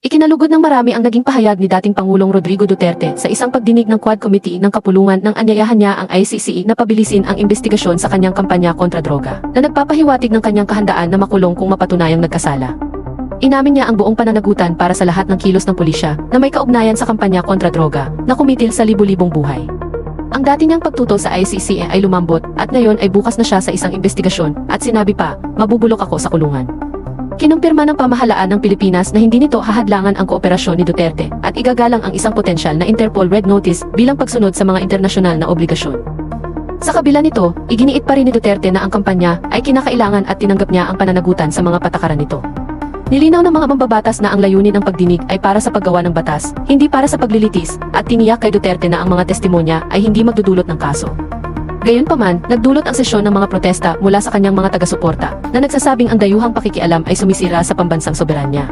Ikinalugod ng marami ang naging pahayag ni dating Pangulong Rodrigo Duterte sa isang pagdinig ng Quad Committee ng Kapulungan nang anyayahan niya ang ICC na pabilisin ang investigasyon sa kanyang kampanya kontra droga, na nagpapahiwatig ng kanyang kahandaan na makulong kung mapatunayang nagkasala. Inamin niya ang buong pananagutan para sa lahat ng kilos ng pulisya na may kaugnayan sa kampanya kontra droga na kumitil sa libu-libong buhay. Ang dati niyang pagtutol sa ICC ay lumambot at ngayon ay bukas na siya sa isang investigasyon at sinabi pa, mabubulok ako sa kulungan. Kinumpirma ng pamahalaan ng Pilipinas na hindi nito hahadlangan ang kooperasyon ni Duterte at igagalang ang isang potensyal na Interpol Red Notice bilang pagsunod sa mga internasyonal na obligasyon. Sa kabila nito, iginiit pa rin ni Duterte na ang kampanya ay kinakailangan at tinanggap niya ang pananagutan sa mga patakaran nito. Nilinaw ng mga mambabatas na ang layunin ng pagdinig ay para sa paggawa ng batas, hindi para sa paglilitis, at tiniyak kay Duterte na ang mga testimonya ay hindi magdudulot ng kaso. Gayunpaman, nagdulot ang sesyon ng mga protesta mula sa kanyang mga taga-suporta na nagsasabing ang dayuhang pakikialam ay sumisira sa pambansang soberanya.